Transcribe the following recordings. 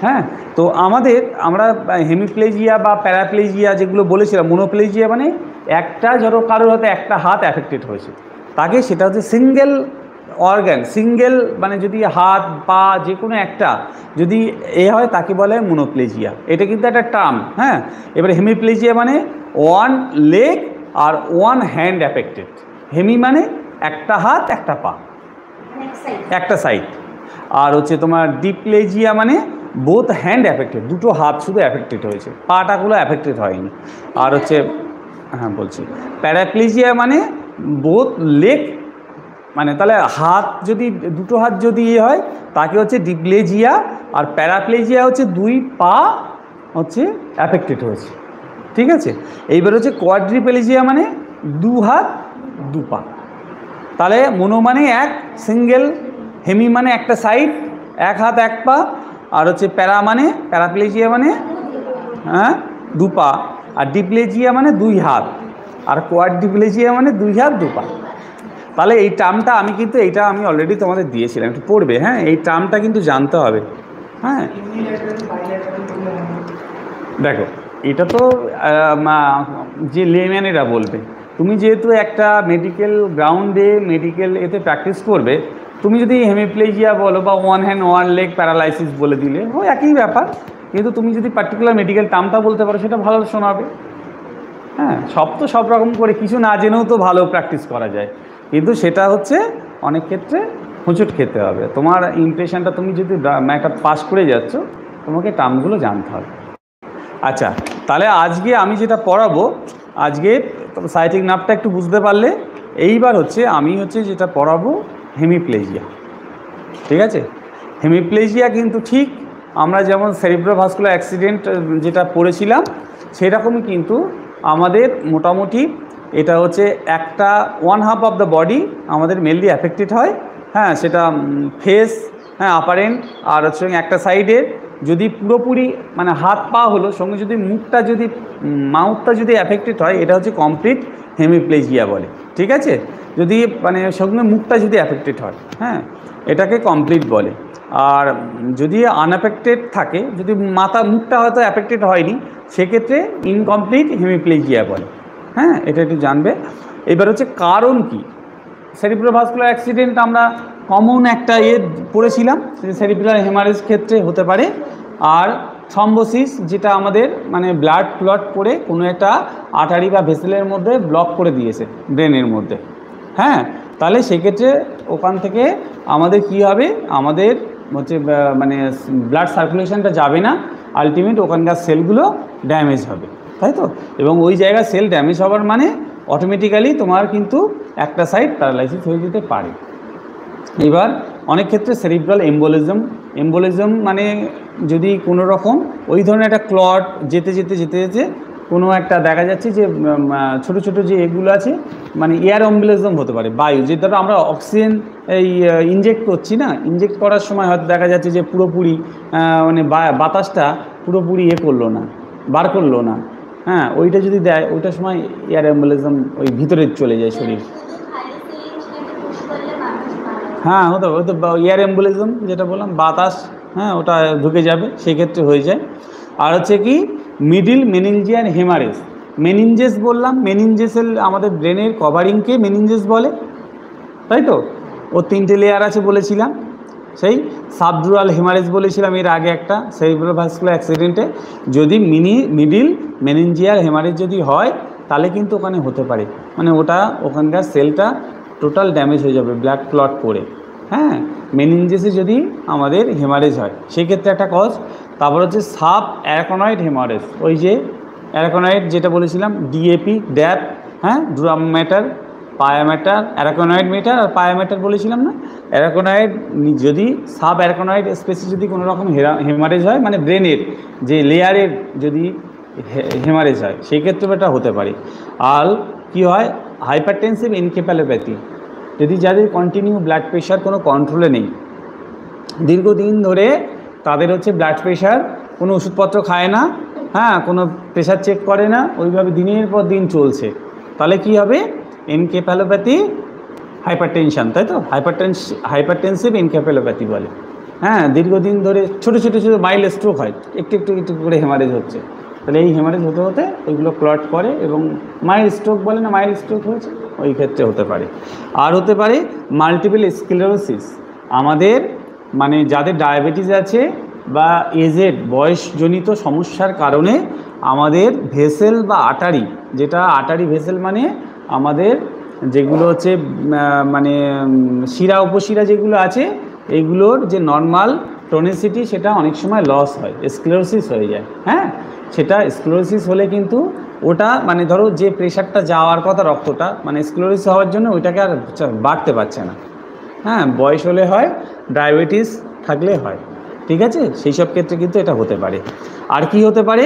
হ্যাঁ, তো আমরা হেমিপ্লেজিয়া বা প্যারাপ্লেজিয়া যেগুলো বলেছিলাম, মনোপ্লেজিয়া মানে একটা ধরো কারোর হয়তো একটা হাত অ্যাফেক্টেড হয়েছে, তাকে সেটা হচ্ছে সিঙ্গেল অর্গ্যান, সিঙ্গেল মানে যদি হাত পা যে কোনো একটা যদি হয় তাকে বলে মনোপ্লেজিয়া। এটা কিন্তু একটা টার্ম। হ্যাঁ, এবারে হেমিপ্লেজিয়া মানে ওয়ান লেগ আর ওয়ান হ্যান্ড অ্যাফেক্টেড। হেমি মানে একটা হাত একটা পা, একটা সাইড। আর হচ্ছে তোমার ডিপ্লেজিয়া মানে বোথ হ্যান্ড অ্যাফেক্টেড, দুটো হাত শুধু অ্যাফেক্টেড হয়েছে, পাটাগুলো অ্যাফেক্টেড হয়নি। আর হচ্ছে হ্যাঁ বলছি, প্যারাপ্লেজিয়া মানে বোথ লেগ, মানে তাহলে হাত যদি দুটো হাত যদি হয় তাকে হচ্ছে ডিপ্লেজিয়া, আর প্যারাপ্লেজিয়া হচ্ছে দুই পা হচ্ছে অ্যাফেক্টেড হয়েছে। ঠিক আছে, এইবার হচ্ছে কোয়াড্রিপ্লেজিয়া মানে দু হাত দু পা। তাহলে মনো মানে এক সিঙ্গেল, হেমি মানে একটা সাইড এক হাত এক পা, আর হচ্ছে প্যারাপ্লেজিয়া মানে হ্যাঁ দু পা, আর ডিপ্লেজিয়া মানে দুই হাত, আর কোয়াড্রিপ্লেজিয়া মানে দুই হাত দু পা। তাহলে এই টার্মটা আমি অলরেডি তোমাদের দিয়েছিলাম, একটু পড়বে। হ্যাঁ, এই টার্মটা কিন্তু জানতে হবে। হ্যাঁ দেখো, এটা তো যে লেম্যানেরা বলবে, তুমি যেহেতু একটা মেডিকেল গ্রাউন্ডে মেডিকেল এতে প্র্যাকটিস করবে, তুমি যদি হেমিপ্লেজিয়া বলো বা one hand one leg paralysis বলে দিলে ওই একই ব্যাপার, কিন্তু তুমি যদি পার্টিকুলার মেডিকেল টার্মটা বলতে পারো সেটা ভালো শোনাবে। হ্যাঁ, সব রকম করে কিছু না জেনেও তো ভালো প্র্যাকটিস করা যায়, কিন্তু সেটা হচ্ছে অনেক ক্ষেত্রে হোঁচট খেতে হবে। তোমার ইমপ্রেশনটা তুমি যদি একটা পাস করে যাচ্ছ, তোমাকে টার্মগুলো জানতে হবে। আচ্ছা, তাহলে আজকে আমি যেটা পড়াবো, আজকে সাইটিক নার্ভটা একটু বুঝতে পারলে, এইবার হচ্ছে আমি যেটা পড়াবো হেমিপ্লেজিয়া। ঠিক আছে, হেমিপ্লেজিয়া কিন্তু ঠিক আমরা যেমন সেরিব্রোভাস্কুলার অ্যাক্সিডেন্ট যেটা পড়েছিলাম সেরকমই কিন্তু আমাদের মোটামুটি এটা হচ্ছে একটা one half of the body আমাদের মেনলি অ্যাফেক্টেড হয়। হ্যাঁ, সেটা ফেস, হ্যাঁ আপারেন্ট, আর হচ্ছে একটা সাইডের যদি পুরোপুরি মানে হাত পা হলো, সঙ্গে যদি মাউথটা যদি অ্যাফেক্টেড হয়, এটা হচ্ছে কমপ্লিট হেমিপ্লেজিয়া বলে। ঠিক আছে, যদি মানে সঙ্গে মুখটা যদি অ্যাফেক্টেড হয়, হ্যাঁ এটাকে কমপ্লিট বলে। আর যদি আনঅ্যাফেক্টেড থাকে, যদি মুখটা হয়তো অ্যাফেক্টেড হয়নি, সেক্ষেত্রে ইনকমপ্লিট হেমিপ্লেজিয়া বলে। হ্যাঁ, এটা একটু জানবে। এবার হচ্ছে কারণ কি, সেরিব্রোভাস্কুলার অ্যাক্সিডেন্ট আমরা কমন একটা পড়েছিলাম, সেরিব্রাল হেমারেজ ক্ষেত্রে হতে পারে। আর থ্রম্বোসিস, যেটা আমাদের মানে ব্লাড ক্লট করে কোনো একটা আর্টারি বা ভেসেলের মধ্যে ব্লক করে দিয়েছে ব্রেনের মধ্যে। হ্যাঁ, তাহলে সেক্ষেত্রে ওখান থেকে আমাদের কি হবে, আমাদের হচ্ছে মানে ব্লাড সার্কুলেশনটা যাবে না, আলটিমেট ওখানকার সেলগুলো ড্যামেজ হবে, তাই তো। এবং ওই জায়গায় সেল ড্যামেজ হওয়ার মানে অটোমেটিক্যালি তোমার কিন্তু একটা সাইড প্যারালাইসিস হয়ে যেতে পারে। এবার অনেক ক্ষেত্রে সেরিব্রাল এম্বোলিজম মানে যদি কোনো রকম ওই ধরনের একটা ক্লট যেতে কোনো একটা দেখা যাচ্ছে যে ছোটো ছোটো যে এগুলো আছে, মানে এয়ার এম্বোলিজম হতে পারে, বায়ু যে ধরো আমরা অক্সিজেন ইনজেক্ট করছি না, ইনজেক্ট করার সময় হয়তো দেখা যাচ্ছে যে পুরোপুরি মানে বাতাসটা পুরোপুরি করলো না, বার করলো না। হ্যাঁ, ওইটা যদি দেয়, ওইটার সময় এয়ার এম্বোলিজম ওই ভিতরে চলে যায় শরীর। হ্যাঁ, হতে পারে, এয়ার এম্বোলিজম যেটা বললাম, বাতাস হ্যাঁ ওটা ঢুকে যাবে, সেক্ষেত্রে হয়ে যায়। আর হচ্ছে কি মিডিল মেনিনজিয়াল হেমারেজ, মেনিনজেস বললাম, মেনিনজেসের আমাদের ব্রেনের কভারিংকে মেনিনজেস বলে, তাই তো। ও তিনটে লেয়ার আছে বলেছিলাম। সেই সাবডুরাল হেমারেজ বলেছিলাম এর আগে একটা সেরিব্রোভাস্কুলার অ্যাক্সিডেন্টে, যদি মিডিল মেনিনজিয়াল হেমারেজ যদি হয়, তাহলে কিন্তু ওখানে হতে পারে মানে ওখানকার সেলটা টোটাল ড্যামেজ হয়ে যাবে ব্লাড ক্লট করে। হ্যাঁ, মেনিনজেসে যদি আমাদের হেমারেজ হয় সেক্ষেত্রে একটা কজ। তারপর হচ্ছে সাব অ্যারাকনয়েড হেমারেজ, ওই যে অ্যারাকনয়েড যেটা বলেছিলাম, ডিএপি ড্যাপ, হ্যাঁ ড্রাম ম্যাটার, পায়াম্যাটার, অ্যারাকনয়েড মেটার আর পায়াম্যাটার বলেছিলাম না। অ্যারাকনয়েড যদি সাব অ্যারাকনয়েড স্পেসে যদি কোনো রকম হেমারেজ হয়, মানে ব্রেনের যে লেয়ারের যদি হেমারেজ হয়, সেই ক্ষেত্রে এটা হতে পারে। আর কি হয়, হাইপারটেনসিভ এনকেফ্যালোপ্যাথি, যদি যাদের কন্টিনিউ ব্লাড প্রেশার কোনো কন্ট্রোলে নেই, দীর্ঘদিন ধরে তাদের হচ্ছে ব্লাড প্রেশার, কোনো ওষুধপত্র খায় না, হ্যাঁ কোনো প্রেশার চেক করে না, ওইভাবে দিনের পর দিন চলছে, তাহলে কি হবে, এনকেফ্যালোপ্যাথি হাইপারটেনশন, তাই তো। হাইপারটেনসিভ এনকেফ্যালোপ্যাথি বলে। হ্যাঁ, দীর্ঘদিন ধরে ছোটো ছোটো ছোটো মাইল্ড স্ট্রোক হয়, একটু একটু একটু করে হেমারেজ হচ্ছে, তাহলে এই হেমারেজ হতে হতে ওইগুলো ক্লট করে এবং মাইল্ড স্ট্রোক বলে না, মাইল্ড স্ট্রোক হয়েছে, ওই ক্ষেত্রে হতে পারে। আর হতে পারে মাল্টিপল স্ক্লেরোসিস, আমাদের মানে যাদের ডায়াবেটিস আছে বা এজেড বয়সজনিত সমস্যার কারণে আমাদের ভেসেল বা আটারি, যেটা আটারি ভেসেল মানে আমাদের যেগুলো হচ্ছে মানে শিরা উপশিরা যেগুলো আছে এইগুলোর যে নর্মাল টোনিসিটি সেটা অনেক সময় লস হয়, স্ক্লেরোসিস হয়ে যায়। হ্যাঁ, সেটা স্ক্লেরোসিস হলে কিন্তু ওটা মানে ধরো যে প্রেশারটা যাওয়ার কথা রক্তটা মানে স্ক্লেরোসিস হওয়ার জন্য ওইটাকে আর বাড়তে পারছে না। হ্যাঁ, বয়স হলে হয়, ডায়াবেটিস থাকলে হয়, ঠিক আছে, সেই সব ক্ষেত্রে কিন্তু এটা হতে পারে। আর কি হতে পারে,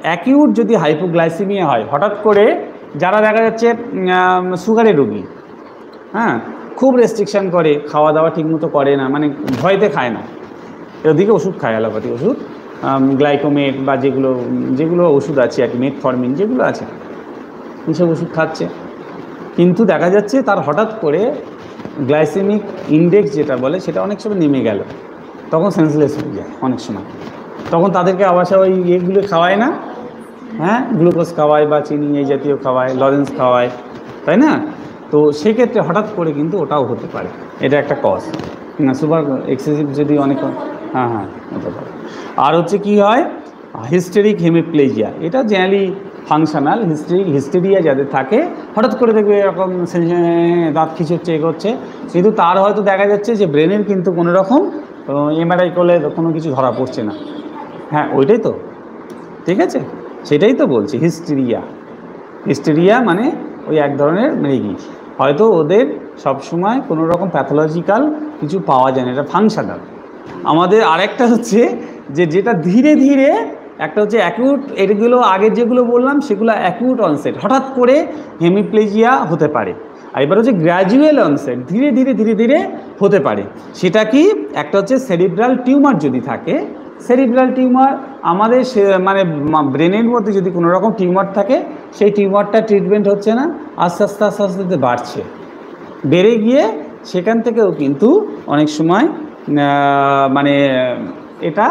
অ্যাকিউট যদি হাইপোগ্লাইসিমিয়া হয়, হঠাৎ করে যারা দেখা যাচ্ছে সুগারের রোগী, হ্যাঁ, খুব রেস্ট্রিকশান করে, খাওয়া দাওয়া ঠিকমতো করে না, মানে ভয়তে খায় না, এদিকে ওষুধ খায়, অ্যালোপ্যাথি ওষুধ, গ্লাইকোমেট বা যেগুলো যেগুলো ওষুধ আছে আর কি, মেটফরমিন যেগুলো আছে এইসব ওষুধ খাচ্ছে, কিন্তু দেখা যাচ্ছে তার হঠাৎ করে গ্লাইসেমিক ইন্ডেক্স যেটা বলে সেটা অনেক সময় নেমে গেল, তখন সেন্সলেস হয়ে যায় অনেক সময়, তখন তাদেরকে আবার ওই ইয়েগুলো খাওয়ায় না, হ্যাঁ, গ্লুকোজ খাওয়ায় বা চিনি এই জাতীয় খাওয়ায়, লরেন্স খাওয়ায়, তাই না? তো সেক্ষেত্রে হঠাৎ করে কিন্তু ওটাও হতে পারে, এটা একটা কজ না, সুপার এক্সেসিভ যদি অনেক, হ্যাঁ হ্যাঁ হতে পারে। আর হচ্ছে কি হয়, হিস্টেরিক হেমিপ্লেজিয়া, এটা জেনারেলি ফাংশনাল হিস্টেরিয়া যাদের থাকে, হঠাৎ করে দেখবে এরকম দাঁত খিচুচ্ছে এগোচ্ছে, কিন্তু তার হয়তো দেখা যাচ্ছে যে ব্রেনের কিন্তু কোনো রকম এমআরআই করলে কোনো কিছু ধরা পড়ছে না। হ্যাঁ, ওইটাই তো, ঠিক আছে, সেটাই তো বলছি, হিস্টেরিয়া মানে ওই এক ধরনের মৃগী, হয়তো ওদের সবসময় কোনো রকম প্যাথোলজিক্যাল কিছু পাওয়া যায় না, এটা ফাংশনাল। আমাদের আরেকটা হচ্ছে যেটা ধীরে ধীরে, একটা হচ্ছে অ্যাকিউট, এগুলো আগের যেগুলো বললাম সেগুলো অ্যাকিউট অনসেট, হঠাৎ করে হেমিপ্লেজিয়া হতে পারে। আর এবার হচ্ছে গ্র্যাজুয়াল অনসেট, ধীরে ধীরে ধীরে ধীরে হতে পারে। সেটা কি, একটা হচ্ছে সেরিব্রাল টিউমার যদি থাকে, সেরিব্রাল টিউমার আমাদের মানে ব্রেনের মধ্যে যদি কোনো রকম টিউমার থাকে, সেই টিউমারটা ট্রিটমেন্ট হচ্ছে না, আস্তে আস্তে আস্তে আস্তে বাড়ছে, বেড়ে গিয়ে সেখান থেকেও কিন্তু অনেক সময় মানে এটা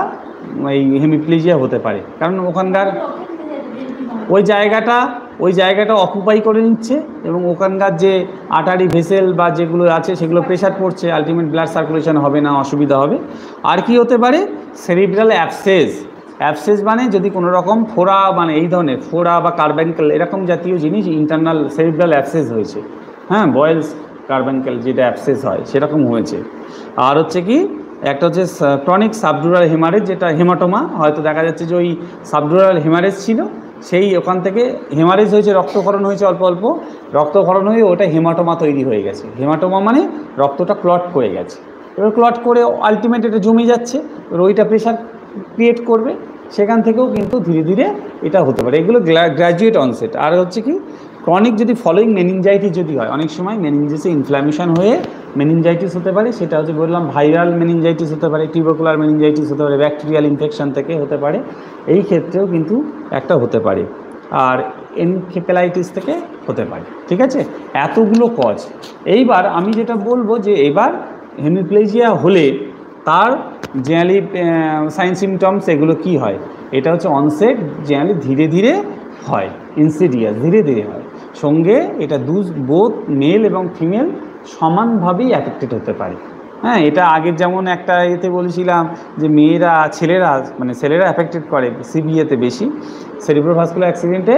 এই হেমিপ্লেজিয়া হতে পারে, কারণ ওখানকার ওই জায়গাটা অকুপাই করে নিচ্ছে এবং ওখানকার যে আটারি ভেসেল বা যেগুলো আছে সেগুলো প্রেশার পড়ছে, আলটিমেট ব্লাড সার্কুলেশন হবে না, অসুবিধা হবে। আর কি হতে পারে, সেরিব্রাল অ্যাবসেস মানে যদি কোনো রকম ফোড়া, মানে এই ধরনের ফোড়া বা কার্বানকেল এরকম জাতীয় জিনিস ইন্টারনাল সেরিব্রাল অ্যাবসেস হয়েছে, হ্যাঁ, বয়েলস কার্বানকেল যেটা অ্যাবসেস হয় সেরকম হয়েছে। আর হচ্ছে কি, একটা হচ্ছে ক্রনিক সাবডুরাল হেমারেজ, যেটা হেমাটোমা, হয়তো দেখা যাচ্ছে যে ওই সাবডুরাল হেমারেজ ছিল, সেই ওখান থেকে হেমারেজ হয়েছে, রক্তক্ষরণ হয়েছে, অল্প অল্প রক্তক্ষরণ হয়ে ওটা হেমাটোমা তৈরি হয়ে গেছে। হেমাটোমা মানে রক্তটা ক্লট করে গেছে, এবার ক্লট করে আলটিমেট এটা জমে যাচ্ছে, এবার ওইটা প্রেশার ক্রিয়েট করবে, সেখান থেকেও কিন্তু ধীরে ধীরে এটা হতে পারে। এগুলো গ্র্যাজুয়েট অনসেট। আর হচ্ছে কি, ক্রনিক যদি ফলোয়িং মেনিনজাইটিস যদি হয়, অনেক সময় মেনিনজাইটিসে ইনফ্ল্যামেশন হয়ে মেনিনজাইটিস হতে পারে, সেটা হচ্ছে বললাম ভাইরাল মেনিনজাইটিস হতে পারে, টিউবারকুলার মেনিনজাইটিস হতে পারে, ব্যাকটেরিয়াল ইনফেকশন থেকে হতে পারে, এই ক্ষেত্রেও কিন্তু একটা হতে পারে। আর এনকেফেলাইটিস থেকে হতে পারে, ঠিক আছে, এতগুলো কজ। এইবার আমি যেটা বলবো যে এবার হেমিপ্লেজিয়া হলে তার জেনারেলি সাইন সিমটমস এগুলো কি হয়, এটা হচ্ছে অনসেট জেনারেলি ধীরে ধীরে হয়, ইনসিডিয়াস ধীরে ধীরে হয়, সঙ্গে এটা বোথ মেল এবং ফিমেল সমানভাবেই অ্যাফেক্টেড হতে পারে। হ্যাঁ, এটা আগের যেমন একটা এতে বলেছিলাম যে ছেলেরা অ্যাফেক্টেড করে সিভিএতে বেশি, সেরিব্রোভাস্কুলার অ্যাক্সিডেন্টে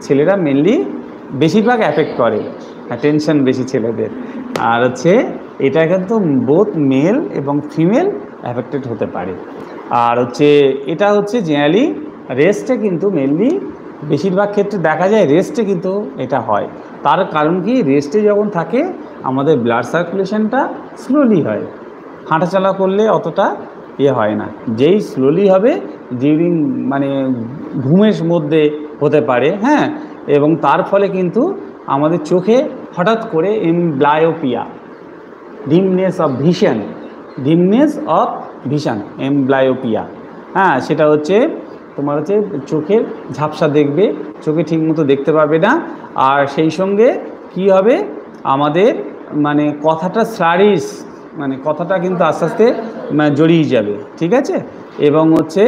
ছেলেরা মেনলি বেশিরভাগ অ্যাফেক্ট করে, টেনশন বেশি ছেলেদের। আর হচ্ছে এটা কিন্তু বোথ মেল এবং ফিমেল অ্যাফেক্টেড হতে পারে। আর হচ্ছে এটা হচ্ছে জেনারেলি রেস্টে কিন্তু মেনলি বেশিরভাগ ক্ষেত্রে দেখা যায় রেস্টে কিন্তু এটা হয়। তার কারণ কি, রেস্টে যখন থাকে আমাদের ব্লাড সার্কুলেশনটা স্লোলি হয়, হাঁটাচলা করলে অতটা হয় না, যেই স্লোলি হবে ডিউরিং মানে ঘুমের মধ্যে হতে পারে। হ্যাঁ, এবং তার ফলে কিন্তু আমাদের চোখে হঠাৎ করে এমব্লায়োপিয়া, ডিমনেস অফ ভিশন এমব্লায়োপিয়া, হ্যাঁ, সেটা হচ্ছে তোমার হচ্ছে চোখের ঝাপসা দেখবে, চোখে ঠিকমতো দেখতে পারবে না। আর সেই সঙ্গে কি হবে, আমাদের মানে কথাটা স্লারিশ, মানে কথাটা কিন্তু আস্তে আস্তে জড়িয়ে যাবে, ঠিক আছে। এবং হচ্ছে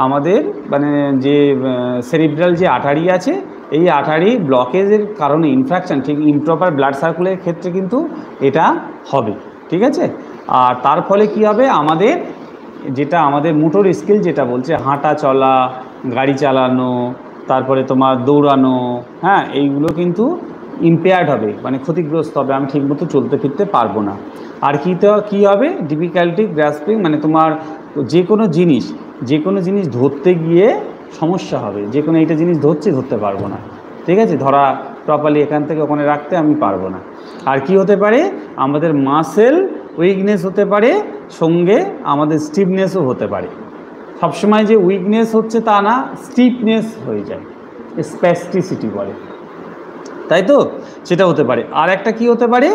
আমাদের মানে যে সেরিব্রাল যে আর্টারি আছে, এই আর্টারি ব্লকেজের কারণে ইনফ্রাকশান, ঠিক ইমপ্রপার ব্লাড সার্কুলের ক্ষেত্রে কিন্তু এটা হবে, ঠিক আছে। আর তার ফলে কি হবে, আমাদের যেটা আমাদের মোটর স্কিল যেটা বলছে, হাঁটা চলা, গাড়ি চালানো, তারপরে তোমার দৌড়ানো, হ্যাঁ, এইগুলো কিন্তু ইম্পেয়ার্ড হবে, মানে ক্ষতিগ্রস্ত হবে, আমি ঠিকমতো চলতে ফিরতে পারবো না। আর কী হবে, ডিফিকাল্টি গ্রাস্পিং, মানে তোমার যে কোনো জিনিস ধরতে গিয়ে সমস্যা হবে, যে কোনো এইটা জিনিস ধরতে পারবো না, ঠিক আছে, ধরা প্রপারলি এখান থেকে ওখানে রাখতে আমি পারবো না। আর কি হতে পারে, আমাদের মাসেল উইকনেস হতে পারে, সঙ্গে আমাদের স্টিফনেসও হতে পারে। সবসময় যে উইকনেস হচ্ছে তা না, স্টিফনেস হয়ে যায়, স্প্যাস্টিসিটি বলে, তাই তো, সেটা হতে পারে। আর একটা কি হতে পারে,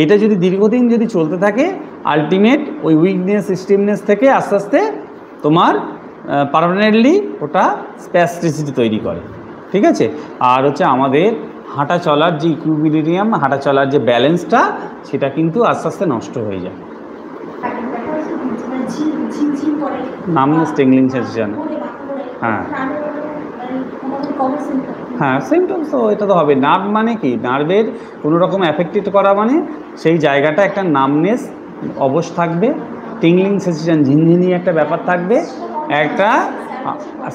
এটা যদি দীর্ঘদিন যদি চলতে থাকে, আলটিমেট ওই উইকনেস স্টিফনেস থেকে আস্তে আস্তে তোমার পার্মানেন্টলি ওটা স্প্যাস্টিসিটি তৈরি করে, ঠিক আছে। আর হচ্ছে আমাদের হাঁটা চলার যে ইকুইলিব্রিয়াম, হাঁটা চলার যে ব্যালেন্সটা, সেটা কিন্তু আস্তে আস্তে নষ্ট হয়ে যায়। নামনেস, টিংলিং সেনসেশন, হ্যাঁ হ্যাঁ, সিমটমস তো এটা তো হবে। নার্ভ মানে কি, নার্ভের কোনো রকম অ্যাফেক্টেড করা মানে সেই জায়গাটা একটা নামনেস অবশ থাকবে, টিংলিং সেনসেশন, ঝিনঝিনি একটা ব্যাপার থাকবে, একটা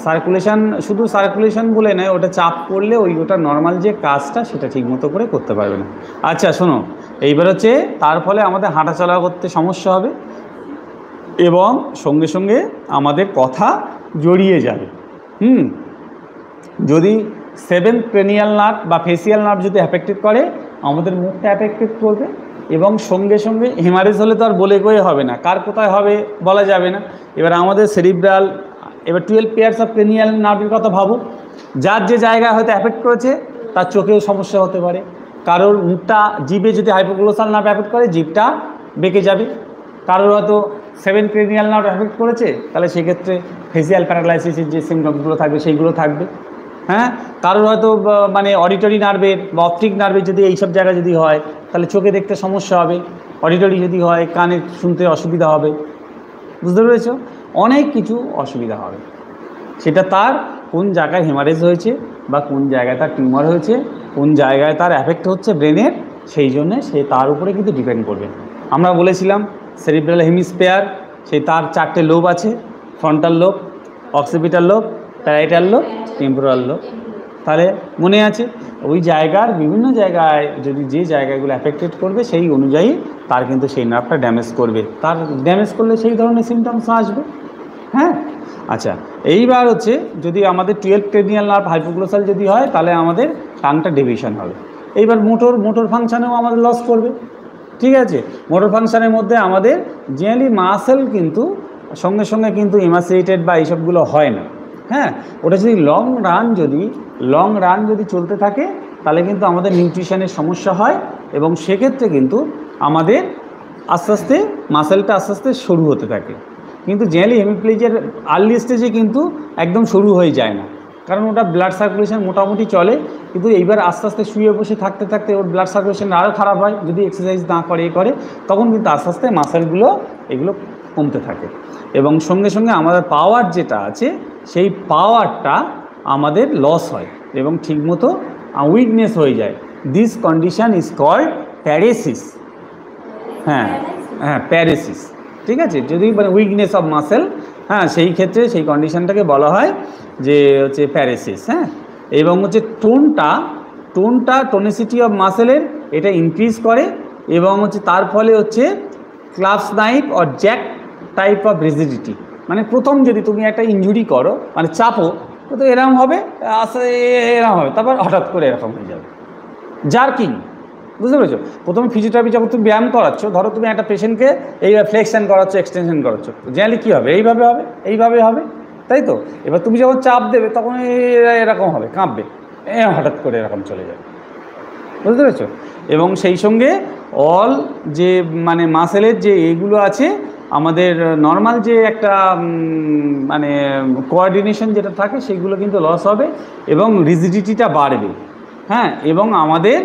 সার্কুলেশন, শুধু সার্কুলেশন বলে নয়, ওটা চাপ পড়লে ওটা নর্মাল যে কাজটা সেটা ঠিক মতো করে করতে পারবে না। আচ্ছা শোনো, এইবার হচ্ছে তার ফলে আমাদের হাঁটা চলা করতে সমস্যা হবে এবং সঙ্গে সঙ্গে আমাদের কথা জড়িয়ে যাবে। যদি সেভেন্থ ক্রেনিয়াল নার্ভ বা ফেসিয়াল নার্ভ যদি অ্যাফেক্টেড করে, আমাদের মুখটা অ্যাফেক্টেড করবে এবং সঙ্গে সঙ্গে হেমারেজ হলে তো আর বলে কয়ে হবে না, কার কোথায় হবে বলা যাবে না। এবার আমাদের সেরিব্রাল, এবার 12 পেয়ার্স অফ ক্রেনিয়াল নার্ভের কথা ভাবো, যার যে জায়গায় হয়তো অ্যাফেক্ট করেছে তার চোখেও সমস্যা হতে পারে, কারোর মুখটা, জিভে যদি হাইপোগ্লোসাল নার্ভ অ্যাফেক্ট করে জিভটা বেঁকে যাবে, কারোর হয়তো 7 ক্রেনিয়াল নার্ভ অ্যাফেক্ট করেছে, তাহলে সেক্ষেত্রে ফেসিয়াল প্যারালাইসিসের যে সিমটমসগুলো থাকবে সেইগুলো থাকবে। হ্যাঁ, কারোর হয়তো মানে অডিটরি নার্ভের বা অপটিক নার্ভের যদি এইসব জায়গায় যদি হয়, তাহলে চোখে দেখতে সমস্যা হবে, অডিটরি যদি হয় কানে শুনতে অসুবিধা হবে, বুঝতে পেরেছ, অনেক কিছু অসুবিধা হবে। সেটা তার কোন জায়গায় হেমারেজ হয়েছে বা কোন জায়গায় তার টিউমার হয়েছে, কোন জায়গায় তার এফেক্ট হচ্ছে ব্রেনের, সেই জন্যে সে তার উপরে কিন্তু ডিপেন্ড করবে। আমরা বলেছিলাম সেরিব্রাল হেমিস্ফিয়ার, সেই তার 4টে লোব আছে, frontal lobe, occipital lobe, parietal lobe, temporal lobe. তাহলে মনে আছে, ওই জায়গার বিভিন্ন জায়গায় যদি যে জায়গাগুলো অ্যাফেক্টেড করবে সেই অনুযায়ী তার কিন্তু সেই নার্ভটা ড্যামেজ করবে, তার ড্যামেজ করলে সেই ধরনের সিমটমস আসবে। হ্যাঁ, আচ্ছা, এইবার হচ্ছে যদি আমাদের 12 ক্রেনিয়াল নার্ভ হাইপোগ্লোসাল যদি হয়, তাহলে আমাদের টাংটা ডেভিয়েশন হবে। এইবার মোটর ফাংশানেও আমাদের লস করবে, ঠিক আছে। মোটর ফাংশানের মধ্যে আমাদের জেনারেলি মাসেল কিন্তু সঙ্গে সঙ্গে কিন্তু ইমাসিয়েটেড বা এইসবগুলো হয় না। হ্যাঁ, ওটা যদি লং রান যদি চলতে থাকে, তাহলে কিন্তু আমাদের নিউট্রিশনের সমস্যা হয় এবং সেক্ষেত্রে কিন্তু আমাদের আস্তে আস্তে মাসেলটা আস্তে আস্তে সরু হতে থাকে। কিন্তু জেনারেলি হেমিপ্লেজিয়ার আর্লি স্টেজে কিন্তু একদম সরু হয়ে যায় না, কারণ ওটা ব্লাড সার্কুলেশন মোটামুটি চলে, কিন্তু এইবার আস্তে আস্তে শুয়ে বসে থাকতে থাকতে ওর ব্লাড সার্কুলেশন আরও খারাপ হয়, যদি এক্সারসাইজ না করে তখন কিন্তু আস্তে আস্তে মাসেলগুলো এগুলো কমতে থাকে এবং সঙ্গে সঙ্গে আমাদের পাওয়ার যেটা আছে সেই পাওয়ারটা আমাদের লস হয় এবং ঠিকমতো উইকনেস হয়ে যায়। This condition is called paresis. হ্যাঁ, প্যারেসিস, ঠিক আছে, যদি মানে উইকনেস অফ মাসেল, হ্যাঁ, সেই ক্ষেত্রে সেই কন্ডিশনটাকে বলা হয় যে হচ্ছে প্যারেসিস। হ্যাঁ, এবং হচ্ছে টোনিসিটি অফ মাসেলের এটা ইনক্রিজ করে এবং হচ্ছে তার ফলে হচ্ছে clasp knife or jack type of rigidity, মানে প্রথম যদি তুমি একটা ইনজুরি করো, মানে চাপো, তো এরকম হবে, আসলে এরকম হবে, তারপর হঠাৎ করে এরকম হয়ে যাবে, জার্কিং, বুঝতে পেরেছো। প্রথমে ফিজিওথেরাপি যখন তুমি ব্যায়াম করাচ্ছ, ধরো তুমি একটা পেশেন্টকে এইভাবে ফ্লেক্সন করাচ্ছ, এক্সটেনশন করাচ্ছ, জেনারেলি কী হবে, এইভাবে হবে, তাই তো। এবার তুমি যখন চাপ দেবে তখন এরকম হবে, কাঁপবে, হঠাৎ করে এরকম চলে যাবে, বুঝতে পেরেছো। এবং সেই সঙ্গে অল যে মানে মাসেলের যে এইগুলো আছে, আমাদের নর্মাল যে একটা মানে কোঅর্ডিনেশন যেটা থাকে সেইগুলো কিন্তু লস হবে এবং রিজিডিটিটা বাড়বে। হ্যাঁ, এবং আমাদের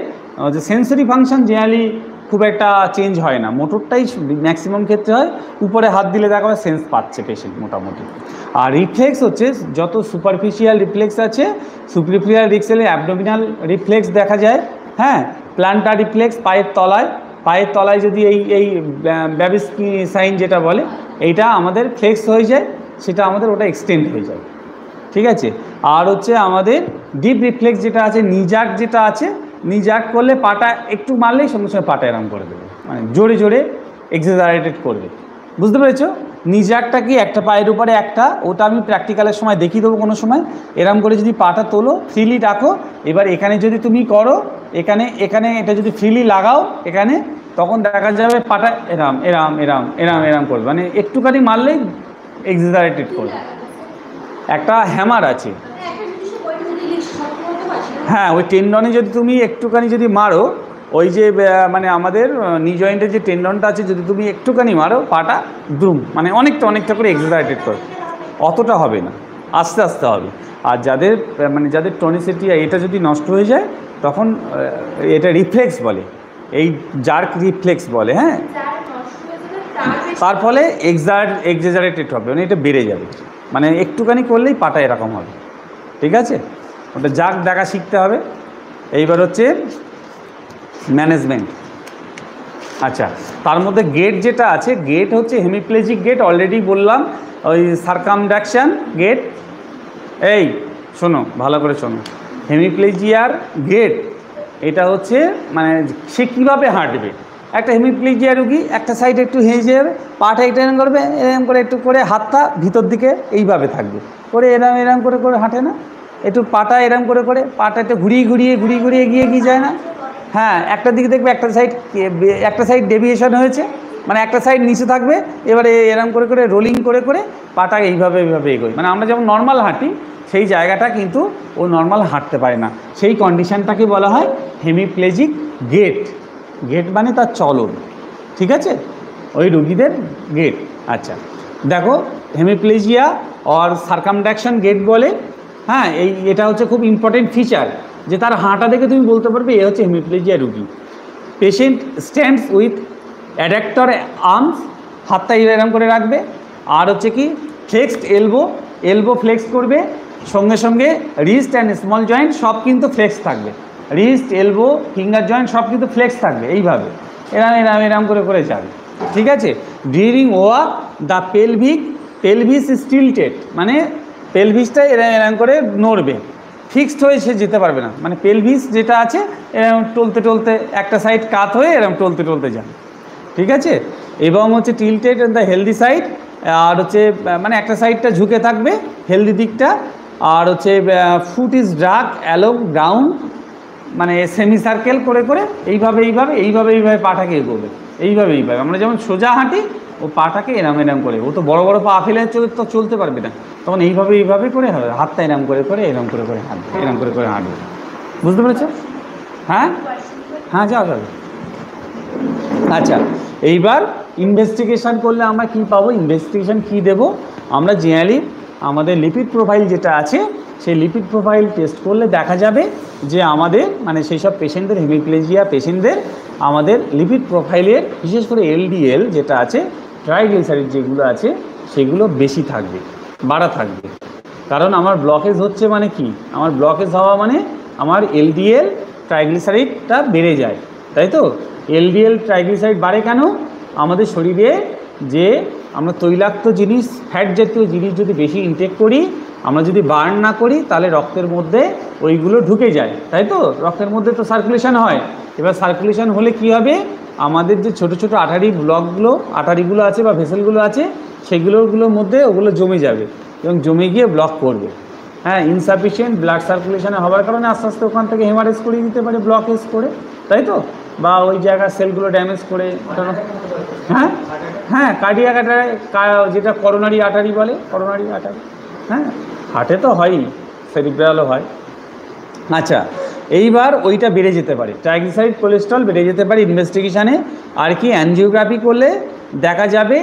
যে সেন্সরি ফাংশন জেনারেলি খুব একটা চেঞ্জ হয় না, মোটরটাই ম্যাক্সিমাম ক্ষেত্রে হয়। উপরে হাত দিলে দেখা যায় সেন্স পাচ্ছে পেশেন্ট মোটামুটি। আর রিফ্লেক্স হচ্ছে যত সুপারফিশিয়াল রিফ্লেক্স আছে, সুপারফিশিয়াল রিফ্লেক্সে অ্যাবডোমিনাল রিফ্লেক্স দেখা যায়, হ্যাঁ, প্ল্যান্টার রিফ্লেক্স পায়ের তলায় যদি এই ব্যাবিস্কি সাইন যেটা বলে এইটা আমাদের ফ্লেক্স হয়ে যায়, সেটা আমাদের ওটা এক্সটেন্ড হয়ে যায়, ঠিক আছে। আর হচ্ছে আমাদের ডিপ রিফ্লেক্স যেটা আছে, নিজাক যেটা আছে, নিজাক করলে পাটা একটু মারলেই সঙ্গে সঙ্গে পাটা এরম করে দেবে, মানে জোরে জোরে এক্সাজারেটেড করবে, বুঝতে পেরেছো? নিজাকটা কি একটা পায়ের উপরে একটা, ওটা আমি প্র্যাকটিক্যালের সময় দেখিয়ে দেবো কোনো সময়। এরম করে যদি পাটা তোলো, ফ্রিলি রাখো, এবার এখানে যদি তুমি করো, এখানে এখানে এটা যদি ফ্রিলি লাগাও এখানে, তখন দেখা যাবে পাটা এরাম এরাম এরাম এরাম এরাম করবে, মানে একটুখানি মারলেই এক্সাজারেটেড করবে। একটা হ্যামার আছে, হ্যাঁ, ওই টেন্ডনে যদি তুমি একটুখানি যদি মারো, ওই যে মানে আমাদের নি জয়েন্টের যে টেন্ডনটা আছে, যদি তুমি একটুখানি মারো পাটা দ্রুম, মানে অনেকটা করে এক্সাজারেটেড করো, অতটা হবে না, আস্তে আস্তে হবে। আর যাদের মানে যাদের টনিসিটি এটা যদি নষ্ট হয়ে যায়, তখন এটা রিফ্লেক্স বলে, এই জার্ক রিফ্লেক্স বলে, হ্যাঁ, তার ফলে এক্সাজারেটেড হবে, মানে এটা বেড়ে যাবে, মানে একটুখানি করলেই পাটা এরকম হবে, ঠিক আছে। ওটা জার্ক দেখা শিখতে হবে। এইবার হচ্ছে ম্যানেজমেন্ট। আচ্ছা, তার মধ্যে গেট যেটা আছে, গেট হচ্ছে হেমিপ্লেজিক গেট, অলরেডি বললাম, ওই সার্কামডাকশন গেট। এই শোনো, ভালো করে শোনো, হেমিপ্লেজিয়ার গেট এটা হচ্ছে মানে সে কীভাবে হাঁটবে। একটা হেমিপ্লেজিয়া রুগী একটা সাইডে একটু হেঁচে যাবে, পাটা এটা এরম করবে, এরম করে একটু করে হাতটা ভিতর দিকে এইভাবে থাকবে, করে এরম এরম করে করে হাঁটে না, একটু পাটা এরম করে করে পাটা একটু ঘুরিয়ে এগিয়ে যায় না, হ্যাঁ, একটা দিকে দেখবে একটা সাইড ডেভিয়েশন হয়েছে, মানে একটা সাইড নিচে থাকবে, এবারে এরম করে করে রোলিং করে করে পাটা এইভাবে এগোয়, মানে আমরা যেমন নর্মাল হাঁটি সেই জায়গাটা কিন্তু ও নর্মাল হাঁটতে পারে না, সেই কন্ডিশনটাকে বলা হয় হেমিপ্লেজিক গেট। গেট মানে তার চলন, ঠিক আছে, ওই রুগীদের গেট। আচ্ছা দেখো, হেমিপ্লেজিয়া অর সার্কামডাকশন গেট বলে, হ্যাঁ, এটা হচ্ছে খুব ইম্পর্টেন্ট ফিচার, যে তার হাঁটা দেখে তুমি বলতে পারবে এ হচ্ছে হেমিপ্লেজিয়া রুগী। Patient stands with adductor arms, হাতটা এরকম করে রাখবে, আর হচ্ছে কি ফ্লেক্সড এলবো ফ্লেক্স করবে, সঙ্গে সঙ্গে রিস্ট অ্যান্ড স্মল জয়েন্ট সব কিন্তু ফ্লেক্স থাকবে, রিস্ট এলবো ফিঙ্গার জয়েন্ট সব কিন্তু ফ্লেক্স থাকবে, এইভাবে এরম করে যাবে, ঠিক আছে। ডিউরিং ওয়াক দ্য পেলভিস স্টিলটেড, মানে পেলভিসটা এরম করে নড়বে, ফিক্সড হয়ে সে যেতে পারবে না, মানে পেলভিস যেটা আছে এরকম টলতে একটা সাইড কাত হয়ে এরকম টলতে যাবে, ঠিক আছে। এবং হচ্ছে tilted on the healthy side, আর হচ্ছে মানে একটা সাইডটা ঝুঁকে থাকবে হেলদি দিকটা, আর হচ্ছে foot is drug along ground, মানে সেমি সার্কেল করে করে এইভাবে পাটাকে এগোবে, এইভাবে আমরা যেমন সোজা হাঁটি, ও পাটাকে এরম করে, ও তো বড় পা ফেলে তো চলতে পারবে না, তখন এইভাবে করে হবে, হাতটা এরম করে হাঁটবে, এরম করে হাঁটবে, বুঝতে পেরেছো? হ্যাঁ যাও। আচ্ছা, এইবার ইনভেস্টিগেশন করলে আমরা কি পাবো, ইনভেস্টিগেশন কি দেব আমরা, জেনারেলি আমাদের লিপিড প্রোফাইল যেটা আছে, সেই লিপিড প্রোফাইল টেস্ট করলে দেখা যাবে যে আমাদের মানে সেই সব পেশেন্টদের, হেমিপ্লেজিয়া পেশেন্টদের আমাদের লিপিড প্রোফাইলের বিশেষ করে এলডিএল যেটা আছে, ট্রাইগ্লিসারাইড যেগুলো আছে সেগুলো বেশি থাকবে, বাড়া থাকবে, কারণ আমার ব্লকেজ হচ্ছে, মানে কি আমার ব্লকেজ হওয়া মানে আমার এলডিএল ট্রাইগ্লিসারাইডটা বেড়ে যায়, তাই তো। এলডিএল ট্রাইগ্লিসারাইড বাড়ে কেন, আমাদের শরীরে যে আমরা তৈলাক্ত জিনিস, ফ্যাট জাতীয় জিনিস যদি বেশি ইনটেক করি, আমরা যদি বার্ন না করি, তাহলে রক্তের মধ্যে ওইগুলো ঢুকে যায়, তাই তো, রক্তের মধ্যে তো সার্কুলেশন হয়। এবার সার্কুলেশন হলে কি হবে, আমাদের যে ছোট আটারিগুলো আছে বা ভেসেলগুলো আছে, সেগুলোর মধ্যে ওগুলো জমে যাবে এবং জমে গিয়ে ব্লক করবে, হ্যাঁ, ইনসাফিসিয়েন্ট ব্লাড সার্কুলেশনে হওয়ার কারণে আস্তে আস্তে ওখান থেকে হেমারেজ করিয়ে দিতে পারে, ব্লকেজ করে, তাই তো, বা ওই জায়গার সেলগুলো ড্যামেজ করে, হ্যাঁ কার্ডিয়াক আটারি, যেটা করোনারি আটারি বলে, হ্যাঁ, হার্টে তো হয়ই, সেরিব্রালও হয়। আচ্ছা, এইবার ওইটা বেড়ে যেতে পারে, ট্রাইগ্লিসারাইড কোলেস্ট্রল বেড়ে যেতে পারে ইনভেস্টিগেশানে। আর কি অ্যানজিওগ্রাফি করলে দেখা যাবে,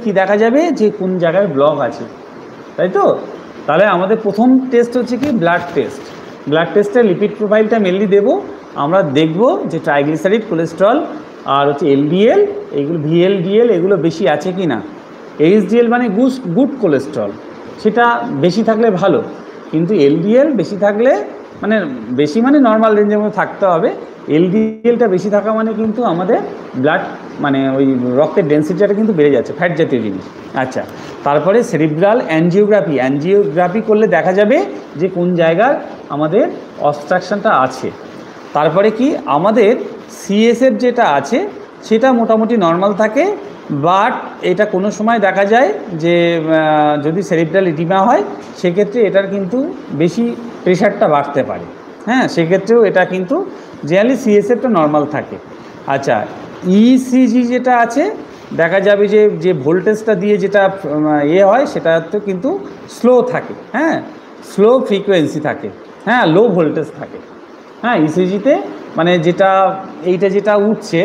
কি দেখা যাবে যে কোন জায়গায় ব্লক আছে, তাই তো। তাহলে আমাদের প্রথম টেস্ট হচ্ছে কি ব্লাড টেস্টে লিপিড প্রোফাইলটা মেনলি দেবো, আমরা দেখব যে ট্রাইগ্লিসারিড, কোলেস্ট্রল আর হচ্ছে এলডিএল, এগুলো ভিএলডিএল এগুলো বেশি আছে কি না। এইচডিএল মানে গুড কোলেস্ট্রল, সেটা বেশি থাকলে ভালো, কিন্তু এলডিএল বেশি থাকলে মানে বেশি মানে নর্মাল রেঞ্জের মধ্যে থাকতে হবে। এলডিএলটা বেশি থাকা মানে কিন্তু আমাদের ব্লাড মানে ওই রক্তের ডেন্সিটিটা কিন্তু বেড়ে যাচ্ছে, ফ্যাট জাতীয় জিনিস। আচ্ছা, তারপরে সেরিব্রাল অ্যাঞ্জিওগ্রাফি করলে দেখা যাবে যে কোন জায়গার আমাদের অবস্ট্রাকশনটা আছে। তারপরে কি আমাদের সিএসএফ যেটা আছে সেটা মোটামুটি নর্মাল থাকে, বাট এটা কোনো সময় দেখা যায় যে যদি সেরিব্রাল ইডিমা হয় সেক্ষেত্রে এটার কিন্তু বেশি প্রেশারটা বাড়তে পারে। হ্যাঁ, সেক্ষেত্রেও এটা কিন্তু জেনারেলি সিএসএফটা নর্মাল থাকে। আচ্ছা, ইসিজি যেটা আছে দেখা যাবে যে ভোল্টেজটা দিয়ে যেটা হয় সেটা তো কিন্তু স্লো থাকে। হ্যাঁ, স্লো ফ্রিকোয়েন্সি থাকে, হ্যাঁ, লো ভোল্টেজ থাকে। হ্যাঁ, ইসিজিতে মানে যেটা উঠছে,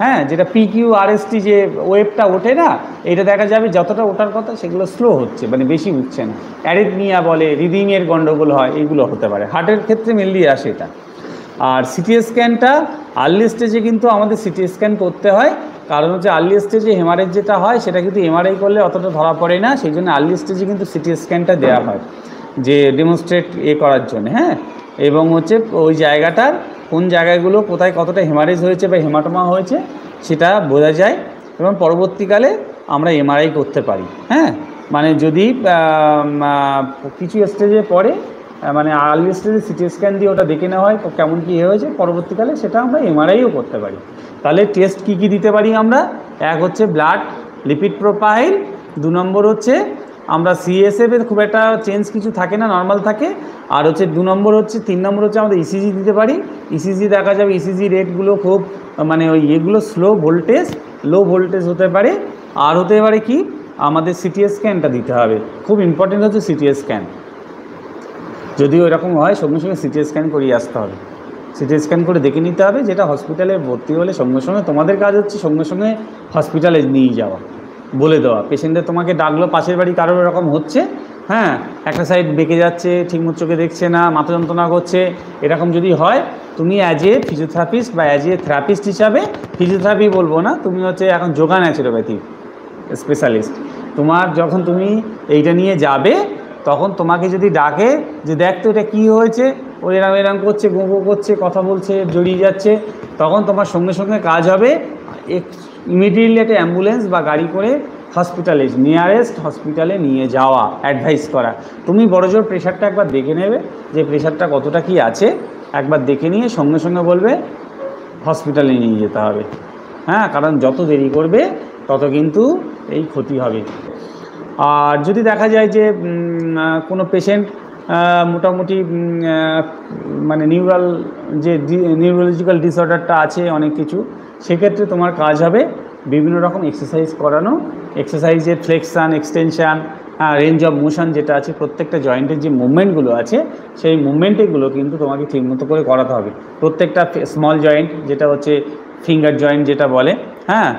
হ্যাঁ, যেটা পিকিউআরএসটি যে ওয়েভটা ওঠে না, এটা দেখা যাবে যতটা ওঠার কথা সেগুলো স্লো হচ্ছে, মানে বেশি উঠছে না। অ্যারিথমিয়া বলে, রিদিংয়ের গণ্ডগোল হয়, এইগুলো হতে পারে। হার্টের ক্ষেত্রে মেনলি আসে এটা। আর সিটি স্ক্যানটা আর্লি স্টেজে কিন্তু আমাদের সিটি স্ক্যান করতে হয়, কারণ হচ্ছে আর্লি স্টেজে হেমারেজ যেটা হয় সেটা কিন্তু এমআরআই করলে অতটা ধরা পড়ে না, সেই জন্য আর্লি স্টেজে কিন্তু সিটি স্ক্যানটা দেওয়া হয় যে ডেমনস্ট্রেট করার জন্য। হ্যাঁ, এবং হচ্ছে ওই জায়গাটার কোন জায়গাগুলো কোথায় কতটা হেমারেজ হয়েছে বা হেমাটোমা হয়েছে সেটা বোঝা যায়, এবং পরবর্তীকালে আমরা এমআরআই করতে পারি। হ্যাঁ, মানে যদি কিছু স্টেজে পরে মানে আর্লি স্টেজে সিটি স্ক্যান দিয়ে ওটা দেখে নেওয়া হয় কেমন কী হয়েছে, পরবর্তীকালে সেটা আমরা এমআরআইও করতে পারি। তাহলে টেস্ট কী কী দিতে পারি আমরা? এক হচ্ছে ব্লাড লিপিড প্রোফাইল, 2 নম্বর হচ্ছে আমরা সিএসএফের খুব একটা চেঞ্জ কিছু থাকে না, নর্মাল থাকে। আর হচ্ছে 2 নম্বর হচ্ছে 3 নম্বর হচ্ছে আমাদের ইসিজি দিতে পারি। ইসিজি দেখা যাবে ইসিজি রেটগুলো খুব মানে ওই এগুলো লো ভোল্টেজ হতে পারে। আর হতে পারে কি আমাদের সিটি স্ক্যানটা দিতে হবে, খুব ইম্পর্টেন্ট হচ্ছে সিটি স্ক্যান। যদি এরকম হয় সঙ্গে সঙ্গে সিটি স্ক্যান করিয়ে আসতে হবে, সিটি স্ক্যান করে দেখে নিতে হবে। যেটা হসপিটালে ভর্তি হলে সঙ্গে সঙ্গে তোমাদের কাজ হচ্ছে সঙ্গে সঙ্গে হসপিটালে নিয়ে যাওয়া, বলে দেওয়া পেশেন্টে তোমাকে ডাকলো, পাশের বাড়ি কারোর এরকম হচ্ছে, হ্যাঁ, একটা সাইড বেঁকে যাচ্ছে, ঠিকমতো চোখে দেখছে না, মাথা যন্ত্রণা করছে, এরকম যদি হয় তুমি অ্যাজ এ ফিজিওথেরাপিস্ট বা অ্যাজ এ থেরাপিস্ট হিসাবে, ফিজিওথেরাপি বলবো না, তুমি হচ্ছে এখন যোগা ন্যাচুরোপ্যাথি স্পেশালিস্ট, যখন তুমি এইটা নিয়ে যাবে তখন তোমাকে যদি ডাকে যে দেখ তো এটা কী হয়েছে, ও এরম করছে, গো করছে, কথা বলছে, জড়িয়ে যাচ্ছে, তখন তোমার সঙ্গে সঙ্গে কাজ হবে ইমিডিয়েটলি একটা অ্যাম্বুলেন্স বা গাড়ি করে হসপিটালে, নিয়ারেস্ট হসপিটালে নিয়ে যাওয়া, অ্যাডভাইস করা। তুমি বড়জোর প্রেশারটা একবার দেখে নেবে যে প্রেশারটা কতটা কি আছে, একবার দেখে নিয়ে সঙ্গে সঙ্গে বলবে হসপিটালে নিয়ে যেতে হবে। হ্যাঁ, কারণ যত দেরি করবে তত কিন্তু এই ক্ষতি হবে। আর যদি দেখা যায় যে কোনো পেশেন্ট মোটামুটি মানে নিউরোলজিক্যাল ডিসঅর্ডারটা আছে অনেক কিছু, সেক্ষেত্রে তোমার কাজ হবে বিভিন্ন রকম এক্সারসাইজ করানো, এক্সারসাইজের ফ্লেকশান, এক্সটেনশান, রেঞ্জ অফ মোশন যেটা আছে, প্রত্যেকটা জয়েন্টের যে মুভমেন্টগুলো আছে সেই মুভমেন্টগুলো কিন্তু তোমাকে ঠিকমতো করে করাতে হবে। প্রত্যেকটা স্মল জয়েন্ট যেটা হচ্ছে ফিঙ্গার জয়েন্ট যেটা বলে, হ্যাঁ,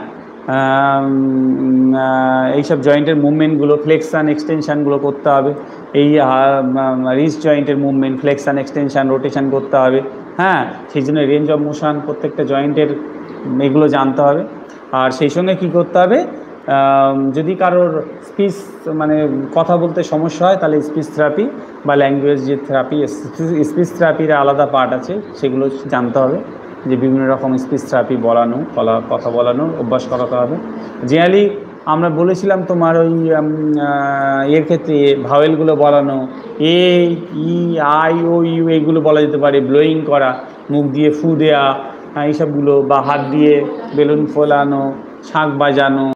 এইসব জয়েন্টের মুভমেন্টগুলো, ফ্লেকশান এক্সটেনশানগুলো করতে হবে। এই রিস্ট জয়েন্টের মুভমেন্ট, ফ্লেকশান এক্সটেনশান, রোটেশন করতে হবে। হ্যাঁ, সেই জন্য রেঞ্জ অফ মোশন প্রত্যেকটা জয়েন্টের এগুলো জানতে হবে। আর সেই সঙ্গে কী করতে হবে, যদি কারোর স্পিচ মানে কথা বলতে সমস্যা হয় তাহলে স্পিচ থেরাপি বা ল্যাঙ্গুয়েজ যে থেরাপি, স্পিচ থেরাপির আলাদা পার্ট আছে, সেগুলো জানতে হবে যে বিভিন্ন রকম স্পিচ থেরাপি কথা বলানোর অভ্যাস করাতে হবে। জেনারেলি আমরা বলেছিলাম তোমার ওই এর ক্ষেত্রে ভাওয়েলগুলো বলানো, এ, ই, আই, ও, ইউ এইগুলো বলা যেতে পারে, ব্লোয়িং করা, মুখ দিয়ে ফু দেওয়া, এইসবগুলো, বা হাত দিয়ে বেলুন ফোলানো, শাঁখ বাজানো।